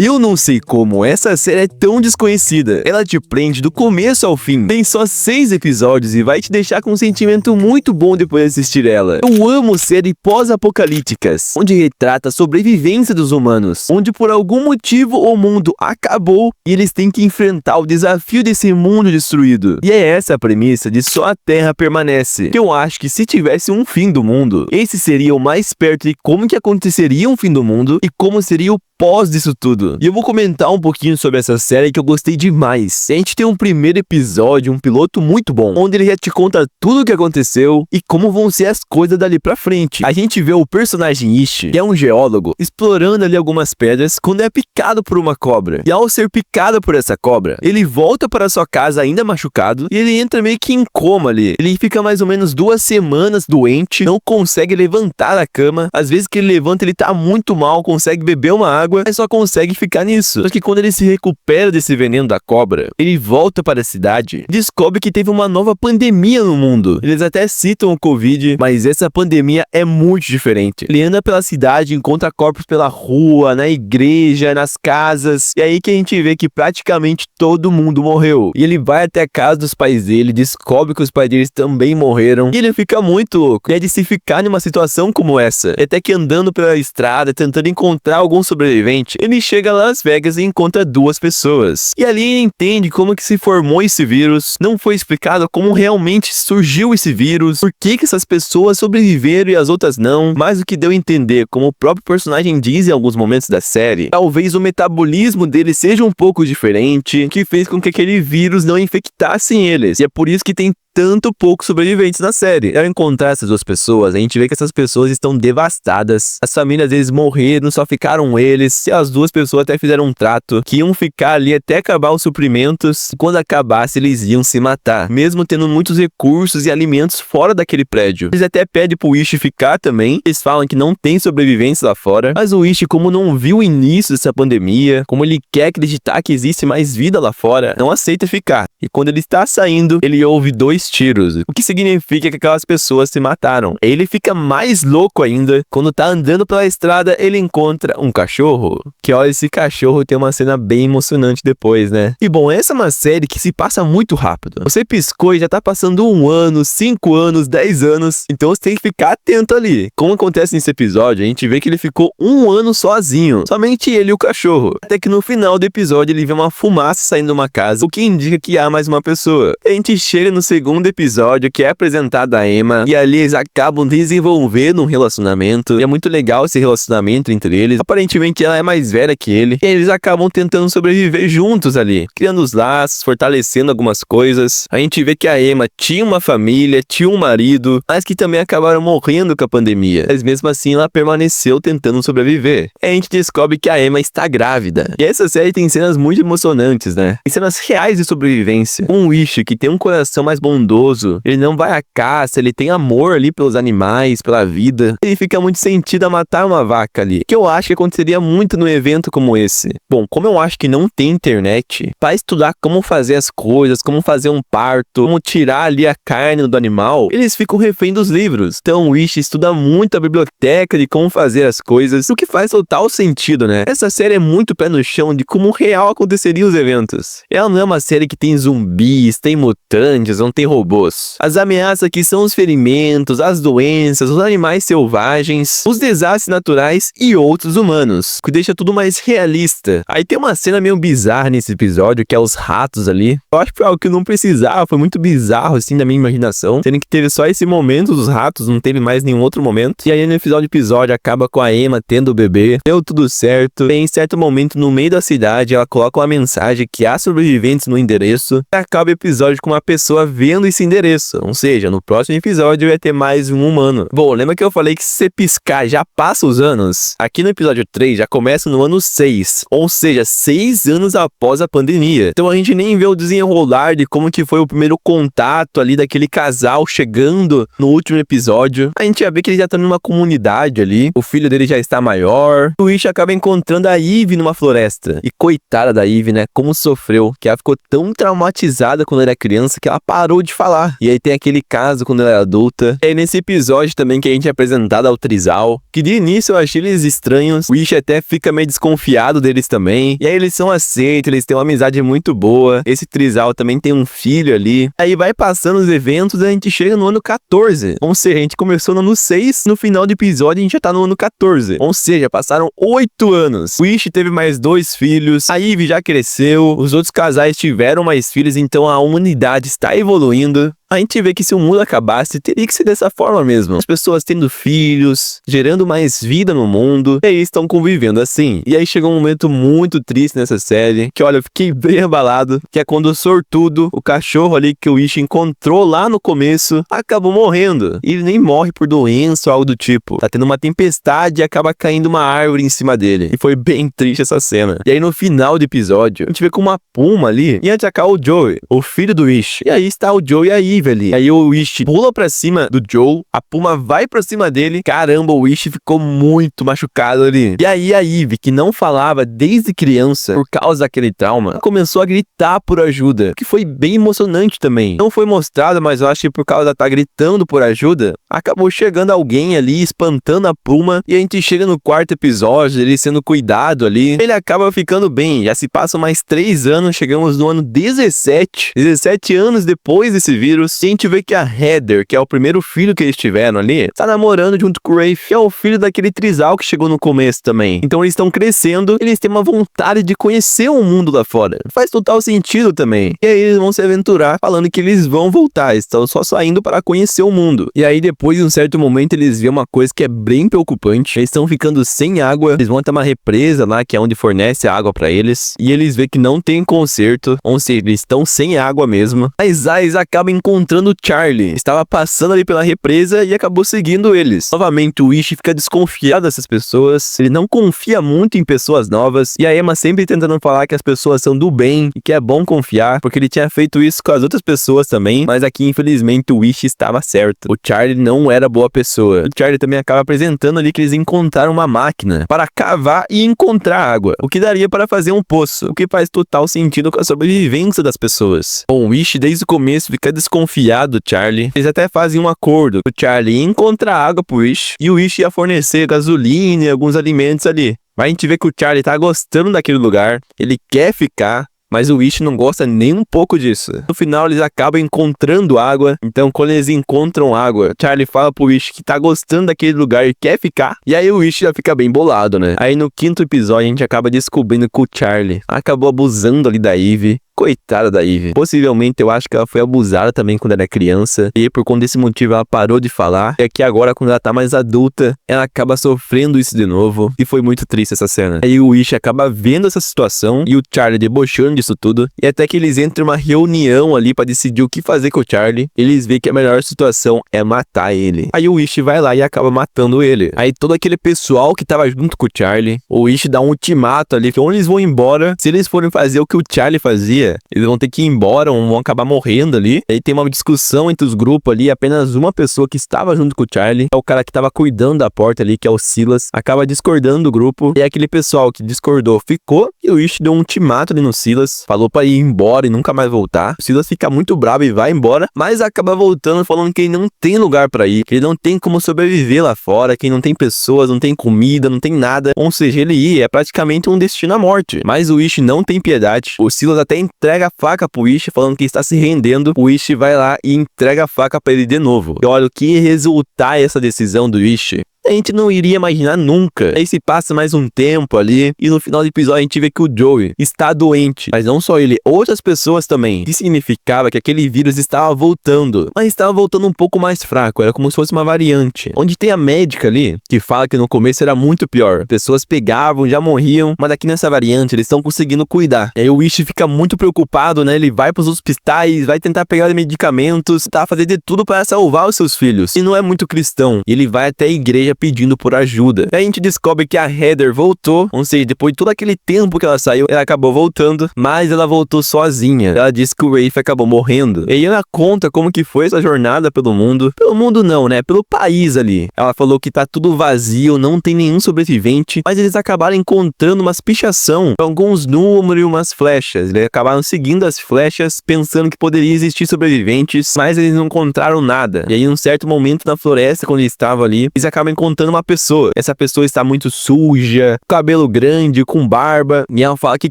Eu não sei como essa série é tão desconhecida. Ela te prende do começo ao fim. Tem só 6 episódios e vai te deixar com um sentimento muito bom depois de assistir ela. Eu amo séries pós-apocalípticas, onde retrata a sobrevivência dos humanos, onde por algum motivo o mundo acabou e eles têm que enfrentar o desafio desse mundo destruído. E é essa a premissa de Só a Terra Permanece, que eu acho que se tivesse um fim do mundo, esse seria o mais perto de como que aconteceria um fim do mundo e como seria o pós disso tudo. E eu vou comentar um pouquinho sobre essa série que eu gostei demais. A gente tem um primeiro episódio, um piloto muito bom, onde ele já te conta tudo o que aconteceu e como vão ser as coisas dali pra frente. A gente vê o personagem Ishi, que é um geólogo, explorando ali algumas pedras quando é picado por uma cobra. E ao ser picado por essa cobra, ele volta para sua casa ainda machucado e ele entra meio que em coma ali. Ele fica mais ou menos 2 semanas doente, não consegue levantar da cama. Às vezes que ele levanta, ele tá muito mal, consegue beber uma água, mas só consegue ficar nisso. Só que quando ele se recupera desse veneno da cobra, ele volta para a cidade e descobre que teve uma nova pandemia no mundo. Eles até citam o Covid, mas essa pandemia é muito diferente. Ele anda pela cidade, encontra corpos pela rua, na igreja, nas casas, e é aí que a gente vê que praticamente todo mundo morreu. E ele vai até a casa dos pais dele, descobre que os pais deles também morreram, e ele fica muito louco, né, de se ficar numa situação como essa. E até que andando pela estrada, tentando encontrar algum sobrevivente, ele chega a Las Vegas e encontra 2 pessoas. E ali ele entende como que se formou esse vírus, não foi explicado como realmente surgiu esse vírus, por que essas pessoas sobreviveram e as outras não, mas o que deu a entender, como o próprio personagem diz em alguns momentos da série, talvez o metabolismo dele seja um pouco diferente, que fez com que aquele vírus não infectasse eles, e é por isso que tem tanto poucos sobreviventes na série. Ao encontrar essas 2 pessoas, a gente vê que essas pessoas estão devastadas. As famílias deles morreram, só ficaram eles. E as 2 pessoas até fizeram um trato que iam ficar ali até acabar os suprimentos. E quando acabasse, eles iam se matar, mesmo tendo muitos recursos e alimentos fora daquele prédio. Eles até pedem pro Ishi ficar também. Eles falam que não tem sobreviventes lá fora. Mas o Ishi, como não viu o início dessa pandemia, como ele quer acreditar que existe mais vida lá fora, não aceita ficar. E quando ele está saindo, ele ouve 2 tiros, o que significa que aquelas pessoas se mataram. Ele fica mais louco ainda quando tá andando pela estrada, ele encontra um cachorro, que olha, esse cachorro tem uma cena bem emocionante depois, né? E bom, essa é uma série que se passa muito rápido. Você piscou e já tá passando 1 ano, 5 anos, 10 anos, então você tem que ficar atento ali. Como acontece nesse episódio, a gente vê que ele ficou 1 ano sozinho, somente ele e o cachorro, até que no final do episódio ele vê uma fumaça saindo de uma casa, o que indica que há mais uma pessoa. A gente chega no segundo episódio, que é apresentado a Emma, e ali eles acabam desenvolvendo um relacionamento, e é muito legal esse relacionamento entre eles. Aparentemente ela é mais velha que ele, e eles acabam tentando sobreviver juntos ali, criando os laços, fortalecendo algumas coisas. A gente vê que a Emma tinha uma família, tinha um marido, mas que também acabaram morrendo com a pandemia, mas mesmo assim ela permaneceu tentando sobreviver. E a gente descobre que a Emma está grávida, e essa série tem cenas muito emocionantes, né? Tem cenas reais de sobrevivência. Um Ishi que tem um coração mais bondoso, ele não vai à caça, ele tem amor ali pelos animais, pela vida. Ele fica muito sentido a matar uma vaca ali, que eu acho que aconteceria muito num evento como esse. Bom, como eu acho que não tem internet para estudar como fazer as coisas, como fazer um parto, como tirar ali a carne do animal, eles ficam refém dos livros. Então o Ishi estuda muito a biblioteca de como fazer as coisas, o que faz total sentido, né? Essa série é muito pé no chão de como real aconteceriam os eventos. Ela não é uma série que tem zumbis, tem mutantes, não tem robôs. As ameaças aqui são os ferimentos, as doenças, os animais selvagens, os desastres naturais e outros humanos, que deixa tudo mais realista. Aí tem uma cena meio bizarra nesse episódio, que é os ratos ali. Eu acho que foi algo que não precisava, foi muito bizarro assim da minha imaginação, sendo que teve só esse momento dos ratos, não teve mais nenhum outro momento. E aí no episódio acaba com a Emma tendo o bebê, deu tudo certo. Tem certo momento no meio da cidade, ela coloca uma mensagem que há sobreviventes no endereço, e acaba o episódio com uma pessoa vendo esse endereço, ou seja, no próximo episódio vai ter mais um humano. Bom, lembra que eu falei que se você piscar já passa os anos? Aqui no episódio 3 já começa no ano 6, ou seja, 6 anos após a pandemia. Então a gente nem vê o desenrolar de como que foi o primeiro contato ali daquele casal chegando no último episódio. A gente já vê que ele já tá numa comunidade ali, o filho dele já está maior. O Ishi acaba encontrando a Ivy numa floresta. E coitada da Ivy, né, como sofreu, que ela ficou tão traumatizada quando era criança que ela parou de falar. E aí tem aquele caso quando ela é adulta. E aí nesse episódio também que a gente é apresentado ao trisal, que de início eu achei eles estranhos. O Ishi até fica meio desconfiado deles também. E aí eles são aceitos, eles têm uma amizade muito boa. Esse trisal também tem um filho ali. Aí vai passando os eventos e a gente chega no ano 14. Ou seja, a gente começou no ano 6, no final do episódio a gente já tá no ano 14. Ou seja, passaram 8 anos. O Ishi teve mais 2 filhos, a Ivy já cresceu, os outros casais tiveram mais filhos, então a humanidade está evoluindo. A gente vê que se o mundo acabasse, teria que ser dessa forma mesmo. As pessoas tendo filhos, gerando mais vida no mundo, e aí estão convivendo assim. E aí chegou um momento muito triste nessa série, que olha, eu fiquei bem abalado, que é quando o sortudo, o cachorro ali que o Ishi encontrou lá no começo, acabou morrendo. E ele nem morre por doença ou algo do tipo. Tá tendo uma tempestade e acaba caindo uma árvore em cima dele. E foi bem triste essa cena. E aí no final do episódio, a gente vê com uma puma ali, e atacar o Joey, o filho do Ishi. E aí está o Joey e a Ivy ali. Aí o Ishi pula pra cima do Joe, a Puma vai pra cima dele. Caramba, o Ishi ficou muito machucado ali. E aí a Ivy, que não falava desde criança por causa daquele trauma, começou a gritar por ajuda, que foi bem emocionante também. Não foi mostrado, mas eu acho que por causa de estar gritando por ajuda, acabou chegando alguém ali, espantando a Puma, e a gente chega no 4º episódio, ele sendo cuidado ali, ele acaba ficando bem. Já se passam mais 3 anos, chegamos no ano 17 anos depois desse vírus. A gente vê que a Heather, que é o primeiro filho que eles tiveram ali, tá namorando junto com o Rafe, que é o filho daquele trisal que chegou no começo também. Então eles estão crescendo, eles têm uma vontade de conhecer o mundo lá fora. Faz total sentido também. E aí eles vão se aventurar falando que eles vão voltar, estão só saindo para conhecer o mundo. E aí depois de um certo momento eles veem uma coisa que é bem preocupante. Eles estão ficando sem água, eles vão até uma represa lá, que é onde fornece a água para eles. E eles veem que não tem conserto, ou seja, eles estão sem água mesmo. Mas eles acabam encontrando o Charlie. Estava passando ali pela represa e acabou seguindo eles. Novamente o Ishi fica desconfiado dessas pessoas, ele não confia muito em pessoas novas, e a Emma sempre tentando falar que as pessoas são do bem e que é bom confiar, porque ele tinha feito isso com as outras pessoas também, mas aqui infelizmente o Ishi estava certo. O Charlie não era boa pessoa. O Charlie também acaba apresentando ali que eles encontraram uma máquina para cavar e encontrar água, o que daria para fazer um poço, o que faz total sentido com a sobrevivência das pessoas. Bom, o Ishi desde o começo fica desconfiado do Charlie. Eles até fazem um acordo. O Charlie ia encontrar água pro Ishi e o Ishi ia fornecer gasolina e alguns alimentos ali. Mas a gente vê que o Charlie tá gostando daquele lugar, ele quer ficar, mas o Ishi não gosta nem um pouco disso. No final eles acabam encontrando água, então quando eles encontram água, Charlie fala pro Ishi que tá gostando daquele lugar e quer ficar, e aí o Ishi já fica bem bolado, né? Aí no 5º episódio a gente acaba descobrindo que o Charlie acabou abusando ali da Ivy. Coitada da Ivy. Possivelmente eu acho que ela foi abusada também quando era criança, e por conta desse motivo ela parou de falar, e aqui agora quando ela tá mais adulta, ela acaba sofrendo isso de novo, e foi muito triste essa cena. Aí o Ishi acaba vendo essa situação, e o Charlie debochando disso tudo, e até que eles entram em uma reunião ali pra decidir o que fazer com o Charlie, eles veem que a melhor situação é matar ele. Aí o Ishi vai lá e acaba matando ele. Aí todo aquele pessoal que tava junto com o Charlie, o Ishi dá um ultimato ali, que onde eles vão embora, se eles forem fazer o que o Charlie fazia, eles vão ter que ir embora, ou vão acabar morrendo ali. Aí tem uma discussão entre os grupos ali, apenas uma pessoa que estava junto com o Charlie, é o cara que estava cuidando da porta ali, que é o Silas, acaba discordando do grupo, e aquele pessoal que discordou ficou, e o Ishi deu um ultimato ali no Silas, falou pra ir embora e nunca mais voltar. O Silas fica muito bravo e vai embora, mas acaba voltando falando que ele não tem lugar pra ir, que ele não tem como sobreviver lá fora, que ele não tem pessoas, não tem comida, não tem nada, ou seja, ele ir é praticamente um destino à morte. Mas o Ishi não tem piedade, o Silas até entrega a faca pro Ishi, falando que está se rendendo. O Ishi vai lá e entrega a faca pra ele de novo. E olha, o que ia resultar essa decisão do Ishi, a gente não iria imaginar nunca. Aí se passa mais um tempo ali, e no final do episódio a gente vê que o Joey está doente. Mas não só ele, outras pessoas também. Que significava que aquele vírus estava voltando, mas estava voltando um pouco mais fraco, era como se fosse uma variante. Onde tem a médica ali, que fala que no começo era muito pior. Pessoas pegavam, já morriam, mas aqui nessa variante eles estão conseguindo cuidar. E aí o Ishi fica muito preocupado, né? Ele vai pros hospitais, vai tentar pegar medicamentos, tá, fazer de tudo para salvar os seus filhos. E não é muito cristão. Ele vai até a igreja pedindo por ajuda. E a gente descobre que a Heather voltou, ou seja, depois de todo aquele tempo que ela saiu, ela acabou voltando, mas ela voltou sozinha. Ela disse que o Rafe acabou morrendo. E aí ela conta como que foi essa jornada pelo mundo. Pelo mundo não, né? Pelo país ali. Ela falou que tá tudo vazio, não tem nenhum sobrevivente, mas eles acabaram encontrando umas pichação, alguns números e umas flechas. Eles acabaram seguindo as flechas, pensando que poderia existir sobreviventes, mas eles não encontraram nada. E aí, em um certo momento na floresta, quando eles estavam ali, eles acabam encontrando uma pessoa. Essa pessoa está muito suja, cabelo grande, com barba, e ela fala que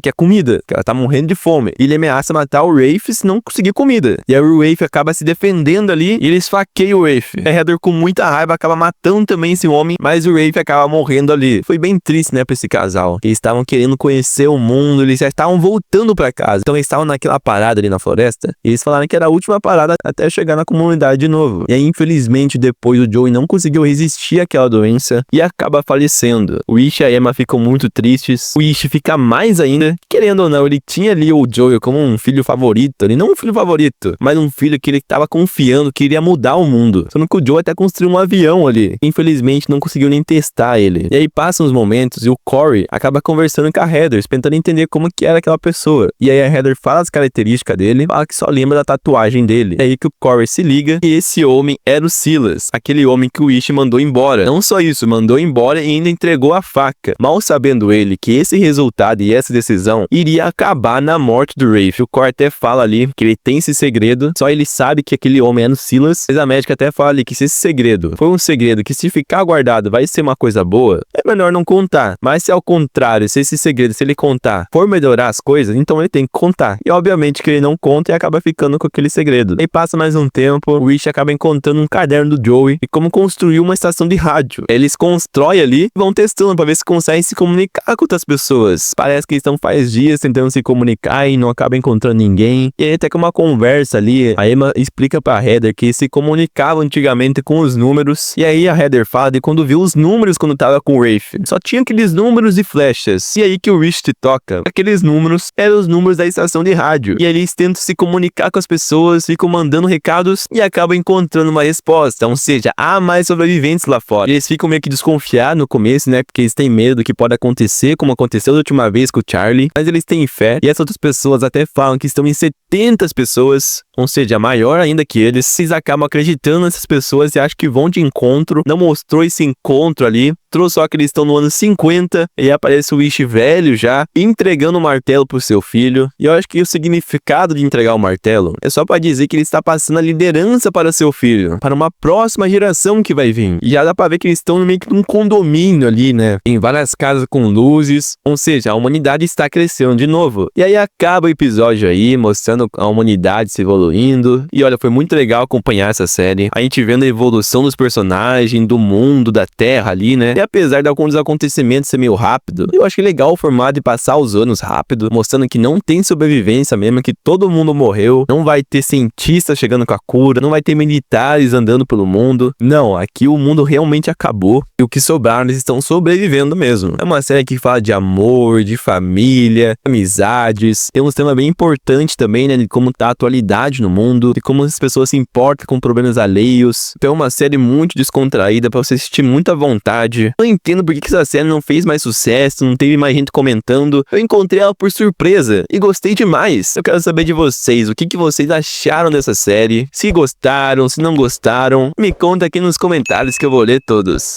quer comida, que ela tá morrendo de fome. E ele ameaça matar o Rafe se não conseguir comida. E aí o Rafe acaba se defendendo ali, e eles esfaqueiam o Rafe. A Heather, com muita raiva, acaba matando também esse homem, mas o Rafe acaba morrendo ali. Foi bem triste, né, pra esse casal. Eles estavam querendo conhecer o mundo, eles já estavam voltando pra casa. Então eles estavam naquela parada ali na floresta, e eles falaram que era a última parada até chegar na comunidade de novo. E aí, infelizmente, depois o Joey não conseguiu resistir àquela doença e acaba falecendo. O Ish e a Emma ficam muito tristes. O Ish fica mais ainda. Querendo ou não, ele tinha ali o Joey como um filho favorito ali. Não um filho favorito, mas um filho que ele tava confiando que iria mudar o mundo. Só que o Joey até construiu um avião ali. Infelizmente, não conseguiu nem testar ele. E aí passam os momentos e o Corey acaba conversando com a Heather, tentando entender como que era aquela pessoa. E aí a Heather fala as características dele, fala que só lembra da tatuagem dele. É aí que o Corey se liga e esse homem era o Silas, aquele homem que o Ish mandou embora. Não só isso, mandou embora e ainda entregou a faca. Mal sabendo ele que esse resultado e essa decisão iria acabar na morte do Rafe. O Corey até fala ali que ele tem esse segredo, só ele sabe que aquele homem era o Silas. Mas a médica até fala ali que se esse segredo foi um segredo que se ficar guardado vai ser uma coisa boa, é melhor não contar. Mas se ao contrário, se esse segredo, se ele contar, for melhorar as coisas, então ele tem que contar. E obviamente que ele não conta e acaba ficando com aquele segredo. Aí passa mais um tempo, o Ish acaba encontrando um caderno do Joey e como construir uma estação de rádio. Eles constroem ali e vão testando pra ver se conseguem se comunicar com outras pessoas. Parece que eles estão faz dias tentando se comunicar e não acabam encontrando ninguém. E aí até que uma conversa ali, a Emma explica pra Heather que se comunicava antigamente com os números. E aí a Heather fala de quando viu os números quando tava com o Rafe. Só tinha aqueles números e flechas. E aí que o Rich toca. Aqueles números eram os números da estação de rádio. E eles tentam se comunicar com as pessoas, ficam mandando recados e acabam encontrando uma resposta. Ou seja, há mais sobreviventes lá fora. E eles ficam meio que desconfiados no começo, né? Porque eles têm medo do que pode acontecer, como aconteceu da última vez com o Charlie. Mas eles têm fé. E essas outras pessoas até falam que estão em 70 pessoas. Ou seja, maior ainda que eles. Eles acabam acreditando nessas pessoas e acham que vão de encontro. Não mostrou esse encontro ali. Trouxe só que eles estão no ano 50 e aparece o Ish velho já, entregando o martelo pro seu filho. E eu acho que o significado de entregar o martelo é só para dizer que ele está passando a liderança para seu filho, para uma próxima geração que vai vir. E já dá para ver que eles estão meio que num condomínio ali, né? Em várias casas com luzes, ou seja, a humanidade está crescendo de novo. E aí acaba o episódio aí, mostrando a humanidade se evoluindo. E olha, foi muito legal acompanhar essa série. A gente vendo a evolução dos personagens, do mundo, da Terra ali, né? E apesar de alguns acontecimentos ser meio rápido, eu achei legal o formato de passar os anos rápido, mostrando que não tem sobrevivência mesmo, que todo mundo morreu, não vai ter cientistas chegando com a cura, não vai ter militares andando pelo mundo. Não, aqui o mundo realmente acabou e o que sobraram eles estão sobrevivendo mesmo. É uma série que fala de amor, de família, amizades. Tem um tema bem importante também, né, de como tá a atualidade no mundo, de como as pessoas se importam com problemas alheios. Então é uma série muito descontraída pra você assistir muito à vontade. Eu entendo por que essa série não fez mais sucesso, não teve mais gente comentando. Eu encontrei ela por surpresa e gostei demais. Eu quero saber de vocês, o que vocês acharam dessa série? Se gostaram, se não gostaram, me conta aqui nos comentários que eu vou ler todos.